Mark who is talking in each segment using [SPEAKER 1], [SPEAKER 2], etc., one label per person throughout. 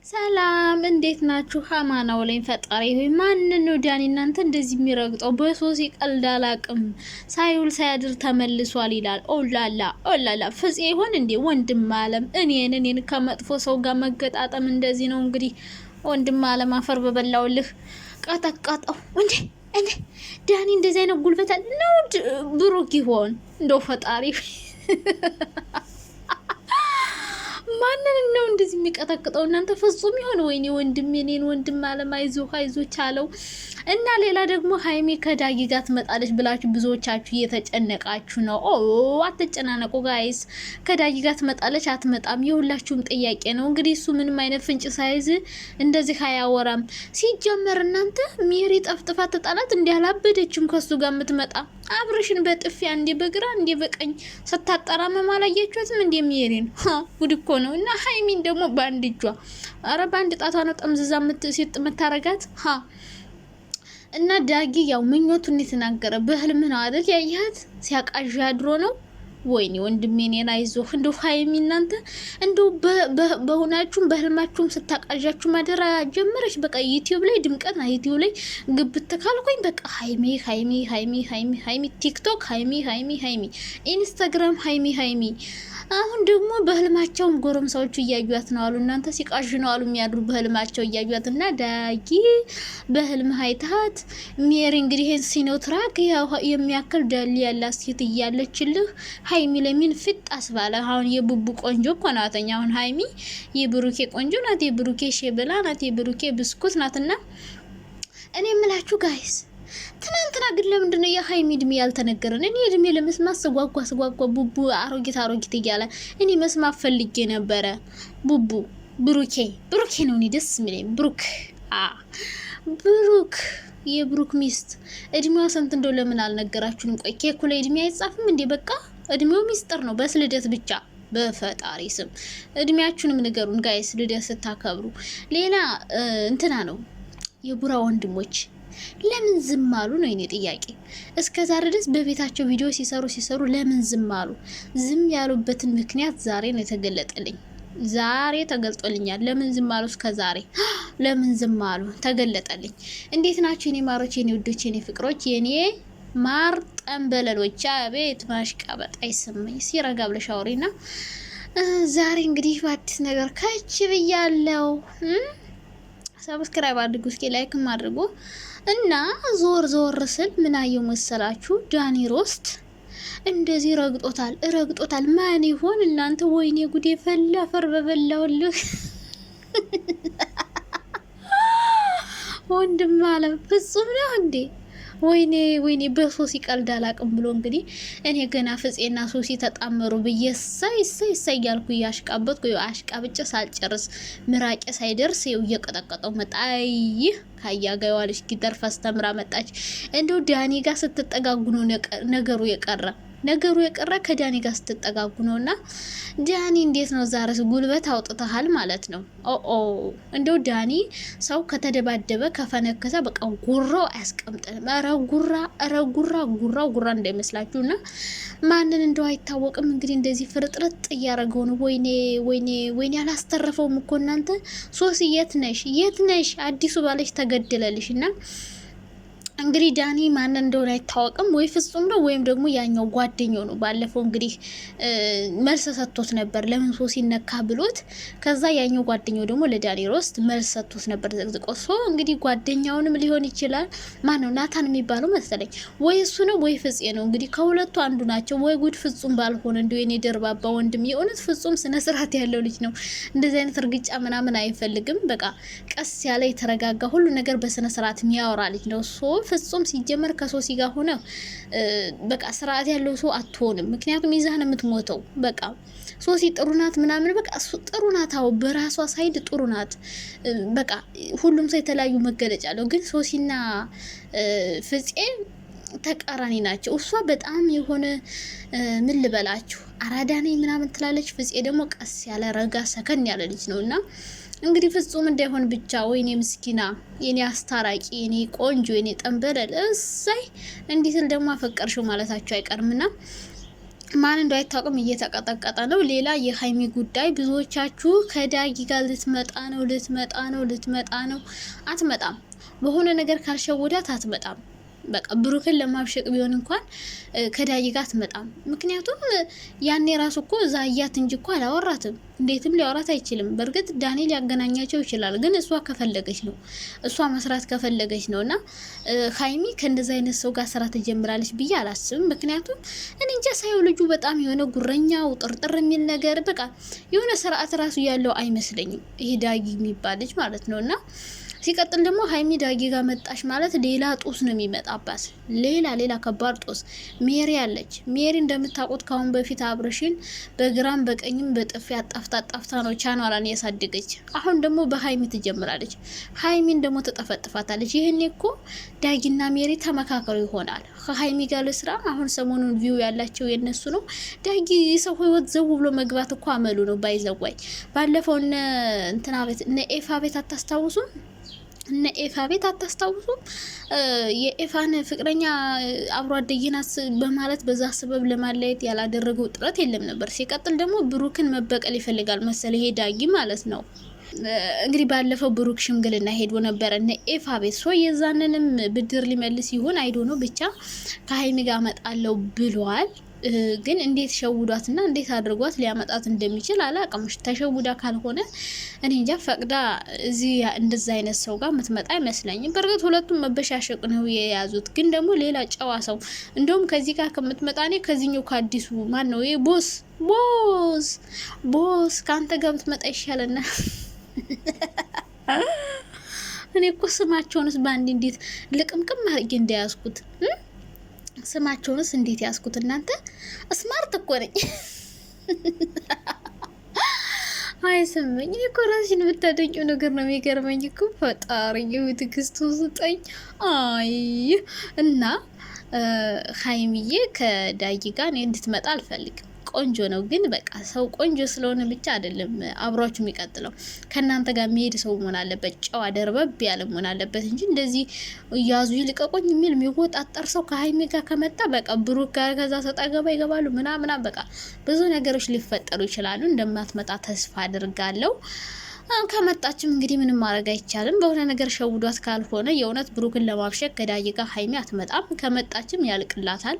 [SPEAKER 1] ሰላም እንዴት ናችሁ? ሃማናው ላይ ፈጣሪ ሆይ ማን ነው ዳኒ እናንተ እንደዚህ የሚረግጠው? በሶሲ ቀልድ አላቅም ሳይውል ሳያድር ተመልሷል ይላል። ኦላላ ፍፄ ይሆን እንዴ? ወንድም አለም እኔን ከመጥፎ ሰው ጋር መገጣጠም እንደዚህ ነው እንግዲህ። ወንድም አለም አፈር በበላውልህ ቀጠቀጠው እንዴ ዳኒ እንደዚህ አይነት ጉልበት ነው። ብሩክ ይሆን እንደው ፈጣሪ ማንን ነው እንደዚህ የሚቀጠቅጠው? እናንተ ፍጹም ይሆን? ወይኔ ወንድም የኔን ወንድም አለም አይዞ ቻለው። እና ሌላ ደግሞ ሀይሚ ከዳጊ ጋር ትመጣለች ብላችሁ ብዙዎቻችሁ እየተጨነቃችሁ ነው። አትጨናነቁ ጋይስ። ከዳጊ ጋር ትመጣለች አትመጣም የሁላችሁም ጥያቄ ነው። እንግዲህ እሱ ምንም አይነት ፍንጭ ሳይዝ እንደዚህ አያወራም። ሲጀመር እናንተ ሜሪ ጠፍጥፋ ተጣላት እንዲህ አላበደችም ከሱ ጋር የምትመጣ አብርሽን በጥፊ አንዴ በግራ አንዴ በቀኝ ስታጠራመም አላያችሁትም? እንዴ ሜሪን ጉድ እኮ ነው። እና ሀይሚን ደግሞ በአንድ እጇ በአንድ ጣቷ ነው ጠምዝዛ የምታረጋት እና ዳጊ ያው ምኞቱን የተናገረ በህልም ነው አይደል? ያያት ሲያቃዣ አድሮ ነው። ወይኔ ወንድሜ እኔን አይዞህ። እንደው ሀይሚ እናንተ እንደው በሆናችሁም በህልማችሁም ስታቃዣችሁ ማደራ ጀመረች። በቃ ዩቲዩብ ላይ ድምቀት ና ዩቲዩብ ላይ ግብት ካልኩኝ በቃ ሀይሚ ቲክቶክ ሀይሚ ኢንስታግራም ሀይሚ አሁን ደግሞ በህልማቸውም ጎረምሳዎቹ እያዩት ነው አሉ። እናንተ ሲቃዥ ነው አሉ የሚያድሩ በህልማቸው እያዩት። እና ዳጊ በህልም ሀይታት ሜሪ እንግዲህ ይሄን ሲኖትራክ የሚያክል ደል ያላት ሴት እያለችልህ ሀይሚ ለምን ፍጥ አስባለ? አሁን የቡቡ ቆንጆ እኮ ናተኛ። አሁን ሀይሚ የብሩኬ ቆንጆ ናት፣ የብሩኬ ሼበላ ናት፣ የብሩኬ ብስኩት ናትና እኔ የምላችሁ ጋይስ ትናንትና ግን ለምንድን ነው የሀይሚ እድሜ ያልተነገረን? እኔ እድሜ ለመስማት ስጓጓ ቡቡ አሮጊት እያለ እኔ መስማት ፈልጌ ነበረ። ቡቡ ብሩኬ ነው እኔ ደስ የሚለኝ ብሩክ የብሩክ ሚስት እድሜዋ ስንት እንደው ለምን አልነገራችሁንም? ቆይ ኬኩ ላይ እድሜ አይጻፍም እንዴ? በቃ እድሜው ሚስጥር ነው፣ በስ ልደት ብቻ በፈጣሪ ስም እድሜያችሁንም ንገሩን ጋይስ፣ ልደት ስታከብሩ። ሌላ እንትና ነው የቡራ ወንድሞች ለምን ዝም አሉ ነው የኔ ጥያቄ። እስከዛሬ ድረስ በቤታቸው ቪዲዮ ሲሰሩ ለምን ዝም አሉ? ዝም ያሉበትን ምክንያት ዛሬ ነው የተገለጠልኝ። ዛሬ ተገልጦልኛል። ለምን ዝም አሉ? እስከዛሬ ለምን ዝም አሉ? ተገለጠልኝ። እንዴት ናችሁ የኔ ማሮች፣ የኔ ውዶች፣ የኔ ፍቅሮች፣ የኔ ማር ጠንበለሎች? አቤት ማሽቃበጥ አይሰማኝ። ሲረጋ ብለሽ አውሪና ዛሬ እንግዲህ በአዲስ ነገር ከች ብያለሁ። ሰብስክራይብ አድርጉ፣ እስኪ ላይክም አድርጉ። እና ዞር ስል ምን አየው መሰላችሁ? ዳኒ ሮስት እንደዚህ ረግጦታል። ማን ይሆን እናንተ? ወይኔ ጉዴ ፈላ፣ ፈር በበላውልህ ወንድም አለም ፍጹም ነው እንዴ? ወይኔ በሶሲ ቀልድ አላቅም ብሎ እንግዲህ እኔ ገና ፍፄና ሶሲ ተጣመሩ ብዬ ሳይ እያልኩ እያሽቃበጥኩ አሽቃብጬ ሳልጨርስ ምራቄ ሳይደርስ ይው እየቀጠቀጠው መጣ። ካያጋዋለች ጊደር ፈስተምራ መጣች። እንደው ዳኒ ጋር ስትጠጋጉ ነው ነገሩ የቀረ ከዳኒ ጋር ስትጠጋጉ ነውና ዳኒ እንዴት ነው ዛሬስ ጉልበት አውጥተሃል ማለት ነው። እንደው ዳኒ ሰው ከተደባደበ ከፈነከተ በቃ ጉራው አያስቀምጥም። ኧረ ጉራ እንዳይመስላችሁና ማንን እንደው አይታወቅም። እንግዲህ እንደዚህ ፍርጥርጥ እያረገው ነው። ወይኔ አላስተረፈውም እኮ እናንተ። ሶሲ የት ነሽ? አዲሱ ባለሽ ተገደለልሽና እንግዲህ ዳኒ ማን እንደሆነ አይታወቅም። ወይ ፍጹም ነው ወይም ደግሞ ያኛው ጓደኛው ነው። ባለፈው እንግዲህ መልስ ሰጥቶት ነበር ለምን ሶሲ ነካ ብሎት። ከዛ ያኛው ጓደኛው ደግሞ ለዳኒ ሮስት መልስ ሰጥቶት ነበር ዘግዝቆ። እንግዲህ ጓደኛውንም ሊሆን ይችላል። ማን ነው ናታን የሚባለው መሰለኝ። ወይ እሱ ነው ወይ ፍፄ ነው። እንግዲህ ከሁለቱ አንዱ ናቸው። ወይ ጉድ ፍጹም ባልሆነ እንደው የኔ ደርባባ ወንድም። የእውነት ፍጹም ስነ ስርዓት ያለው ልጅ ነው። እንደዚህ አይነት እርግጫ ምናምን አይፈልግም። በቃ ቀስ ያለ የተረጋጋ ሁሉ ነገር በስነ ስርዓት የሚያወራ ልጅ ነው። ፍጹም ሲጀመር ከሶሲ ጋር ሆነ በቃ ስርዓት ያለው ሰው አትሆንም። ምክንያቱም ይዛህ ነው የምትሞተው። በቃ ሶሲ ጥሩ ናት ምናምን በቃ ጥሩ ናት። አዎ በራሷ ሳይድ ጥሩ ናት። በቃ ሁሉም ሰው የተለያዩ መገለጫ አለው። ግን ሶሲና ፍፄ ተቃራኒ ናቸው። እሷ በጣም የሆነ ምን ልበላችሁ አራዳ ነኝ ምናምን ትላለች። ፍፄ ደግሞ ቀስ ያለ ረጋ ሰከን ያለ ልጅ ነውና እንግዲህ ፍጹም እንዳይሆን ብቻ። ወይኔ ምስኪና፣ የኔ አስታራቂ፣ የኔ ቆንጆ፣ የኔ ጠንበለል እሳይ እንዲህ ስል ደግሞ አፈቀርሽው ማለታቸው አይቀርምና ማን እንዳይታወቅም እየተቀጠቀጠ ነው። ሌላ የሀይሚ ጉዳይ ብዙዎቻችሁ ከዳጊ ጋር ልትመጣ ነው። አትመጣም። በሆነ ነገር ካልሸወዳት አትመጣም። በቃ ብሩክን ለማብሸቅ ቢሆን እንኳን ከዳጊ ጋር አትመጣም። ምክንያቱም ያኔ ራሱ እኮ እዛ እያት እንጂ እኮ አላወራትም። እንዴትም ሊያወራት አይችልም። በእርግጥ ዳኒ ሊያገናኛቸው ይችላል፣ ግን እሷ ከፈለገች ነው፣ እሷ መስራት ከፈለገች ነው። እና ሀይሚ ከእንደዚ አይነት ሰው ጋር ስራ ትጀምራለች ብዬ አላስብም። ምክንያቱም እኔ እንጃ ሳየው ልጁ በጣም የሆነ ጉረኛው ጥርጥር የሚል ነገር በቃ የሆነ ስርዓት ራሱ ያለው አይመስለኝም፣ ይሄ ዳጊ የሚባል ልጅ ማለት ነው። እና ሲቀጥል ደግሞ ሀይሚ ዳጊ ጋር መጣሽ ማለት ሌላ ጦስ ነው የሚመጣባት፣ ሌላ ከባድ ጦስ። ሜሪ አለች። ሜሪ እንደምታውቁት ካሁን በፊት አብርሽን በግራም በቀኝም በጥፊ አጣፍታ ነው ቻናሏን ያሳደገች። አሁን ደግሞ በሀይሚ ትጀምራለች። ሀይሚን ደግሞ ትጠፈጥፋታለች። ይህኔ እኮ ዳጊና ሜሪ ተመካከሩ ይሆናል። ከሀይሚ ጋር ለስራ አሁን ሰሞኑን ቪው ያላቸው የነሱ ነው። ዳጊ ሰው ህይወት ዘው ብሎ መግባት እኮ አመሉ ነው። ባይዘዋይ ባለፈው እንትና ቤት እነ ኤፋ ቤት አታስታውሱም? እነ ኤፋ ቤት አታስታውሱም? የኤፋን ፍቅረኛ አብሮ አደየናት በማለት በዛ ሰበብ ለማለየት ያላደረገው ጥረት የለም ነበር። ሲቀጥል ደግሞ ብሩክን መበቀል ይፈልጋል መሰለ ይሄ ዳጊ ማለት ነው። እንግዲህ ባለፈው ብሩክ ሽምግልና ሄዶ ነበር እነ ኤፋ ቤት ሶ የዛንንም ብድር ሊመልስ ይሆን አይዶ ነው ብቻ ከሀይሚ ጋር መጣለው ብሏል። ግን እንዴት ሸውዷትና እንዴት አድርጓት ሊያመጣት እንደሚችል አላቅም። ተሸውዳ ካልሆነ እኔ እንጃ ፈቅዳ እዚህ እንደዛ አይነት ሰው ጋር ምትመጣ አይመስለኝም። በእርግጥ ሁለቱም መበሻሸቅ ነው የያዙት። ግን ደግሞ ሌላ ጨዋ ሰው እንደውም ከዚህ ጋር ከምትመጣ እኔ ከዚህኛው ከአዲሱ ማን ነው ይሄ ቦስ ከአንተ ጋር ብትመጣ ይሻለና እኔ እኮ ስማቸውንስ በአንድ እንዴት ልቅምቅም አድርጌ እንደያዝኩት ስማቸውንስ እንዴት ያስኩት እናንተ። ስማርት እኮ ነኝ። አይ ስመኝ እኮ ራስሽን ብታደንቂው ነገር ነው የሚገርመኝ እኮ። ፈጣሪ ትዕግስቱ ስጠኝ። አይ እና ሀይሚዬ ከዳጊ ጋር እንድትመጣ አልፈልግም። ቆንጆ ነው ግን በቃ ሰው ቆንጆ ስለሆነ ብቻ አይደለም አብሯችሁ የሚቀጥለው። ከእናንተ ጋር የሚሄድ ሰው መሆን አለበት፣ ጨዋ ደርበብ ያለ መሆን አለበት እንጂ እንደዚህ ያዙ ይልቀቆኝ የሚል የሚወጣጠር ሰው ከሀይሚ ጋር ከመጣ በቃ ብሩክ ጋር ከዛ ሰጣ ገባ ይገባሉ ምናምና በቃ ብዙ ነገሮች ሊፈጠሩ ይችላሉ። እንደማትመጣ ተስፋ አድርጋለሁ። ከመጣችም እንግዲህ ምንም ማድረግ አይቻልም። በሆነ ነገር ሸውዷት ካልሆነ የእውነት ብሩክን ለማብሸቅ ከዳጊ ጋር ሀይሚ አትመጣም። ከመጣችም ያልቅላታል።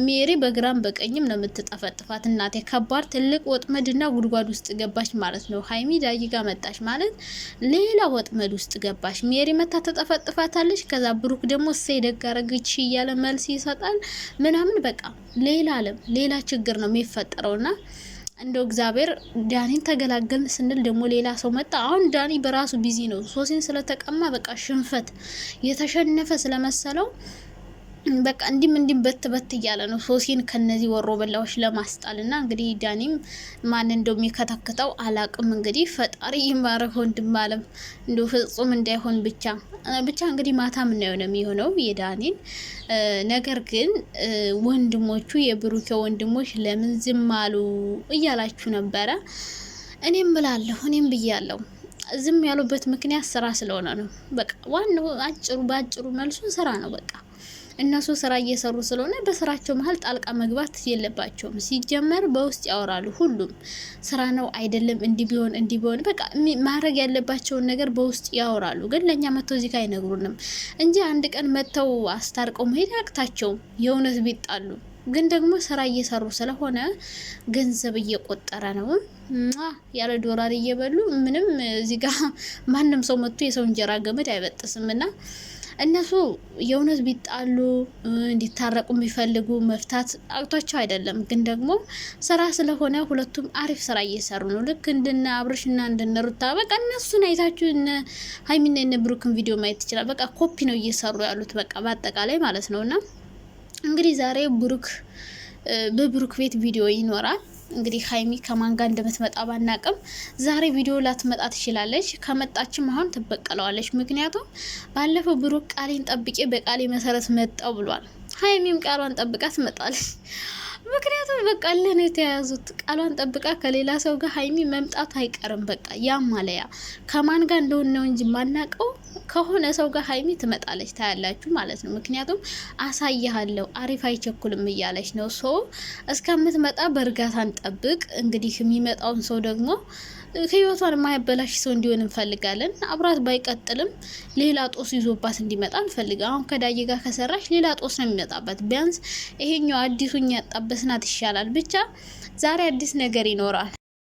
[SPEAKER 1] ሜሪ በግራም በቀኝም ነው የምትጠፈጥፋት። እናቴ ከባድ ትልቅ ወጥመድና ጉድጓድ ውስጥ ገባች ማለት ነው። ሀይሚ ዳጊ ጋር መጣች ማለት ሌላ ወጥመድ ውስጥ ገባች። ሜሪ መታ ተጠፈጥፋታለች። ከዛ ብሩክ ደግሞ እሰይ ደግ አደረገች እያለ መልስ ይሰጣል ምናምን በቃ ሌላ ዓለም ሌላ ችግር ነው የሚፈጠረውና እንደው እግዚአብሔር ዳኒን ተገላገልን ስንል ደግሞ ሌላ ሰው መጣ። አሁን ዳኒ በራሱ ቢዚ ነው። ሶሲን ስለተቀማ በቃ ሽንፈት የተሸነፈ ስለመሰለው በቃ እንዲም በት እያለ ነው ሶሲን ከነዚህ ወሮ በላዎች ለማስጣልና እንግዲህ ዳኒም ማን እንደሚከተክተው አላቅም። እንግዲህ ፈጣሪ ይማረው ወንድም አለም እንደው ፍጹም እንዳይሆን ብቻ እንግዲህ ማታ ምን ነው የሚሆነው የዳኒን ነገር። ግን ወንድሞቹ የብሩኬ ወንድሞች ለምን ዝም አሉ እያላችሁ ነበረ። እኔም ብያለሁ ዝም ያሉበት ምክንያት ስራ ስለሆነ ነው። በቃ ዋናው ባጭሩ መልሱ ስራ ነው። በቃ እነሱ ስራ እየሰሩ ስለሆነ በስራቸው መሀል ጣልቃ መግባት የለባቸውም። ሲጀመር በውስጥ ያወራሉ። ሁሉም ስራ ነው አይደለም እንዲህ ቢሆን በቃ ማድረግ ያለባቸውን ነገር በውስጥ ያወራሉ። ግን ለኛ መተው እዚህ ጋር አይነግሩንም እንጂ አንድ ቀን መተው አስታርቀው መሄድ አያቅታቸውም። የእውነት ቢጣሉ ግን ደግሞ ስራ እየሰሩ ስለሆነ ገንዘብ እየቆጠረ ነው ያለ ዶላር እየበሉ ምንም እዚህ ጋር ማንም ሰው መጥቶ የሰው እንጀራ ገመድ አይበጥስም። እና እነሱ የእውነት ቢጣሉ እንዲታረቁ የሚፈልጉ መፍታት አቅቷቸው አይደለም። ግን ደግሞ ስራ ስለሆነ ሁለቱም አሪፍ ስራ እየሰሩ ነው። ልክ እንደነ አብርሽና እንደነ ሩታ በቃ እነሱን አይታችሁ እነ ሀይሚና እነ ብሩክን ቪዲዮ ማየት ይችላል። በቃ ኮፒ ነው እየሰሩ ያሉት በቃ በአጠቃላይ ማለት ነውና እንግዲህ ዛሬ በብሩክ ቤት ቪዲዮ ይኖራል። እንግዲህ ሀይሚ ከማን ጋር እንደምትመጣ ባናቅም ዛሬ ቪዲዮ ላትመጣ ትችላለች። ከመጣችም አሁን ትበቀለዋለች። ምክንያቱም ባለፈው ብሩክ ቃሌን ጠብቄ በቃሌ መሰረት መጣው ብሏል። ሀይሚም ቃሏን ጠብቃ ትመጣለች። ምክንያቱም በቃ ለን የተያዙት ቃሏን ጠብቃ ከሌላ ሰው ጋር ሀይሚ መምጣት አይቀርም። በቃ ያም ማለያ ከማን ጋር እንደሆነ ነው እንጂ ማናቀው ከሆነ ሰው ጋር ሀይሚ ትመጣለች፣ ታያላችሁ ማለት ነው። ምክንያቱም አሳይሃለሁ አሪፍ አይቸኩልም እያለች ነው። ሶ እስከምትመጣ በእርጋታ እንጠብቅ። እንግዲህ የሚመጣውን ሰው ደግሞ ህይወቷን የማያበላሽ ሰው እንዲሆን እንፈልጋለን። አብራት ባይቀጥልም ሌላ ጦስ ይዞባት እንዲመጣ እንፈልጋ። አሁን ከዳይ ጋር ከሰራች ሌላ ጦስ ነው የሚመጣበት። ቢያንስ ይሄኛው አዲሱኛ ያጣበስናት ይሻላል። ብቻ ዛሬ አዲስ ነገር ይኖራል።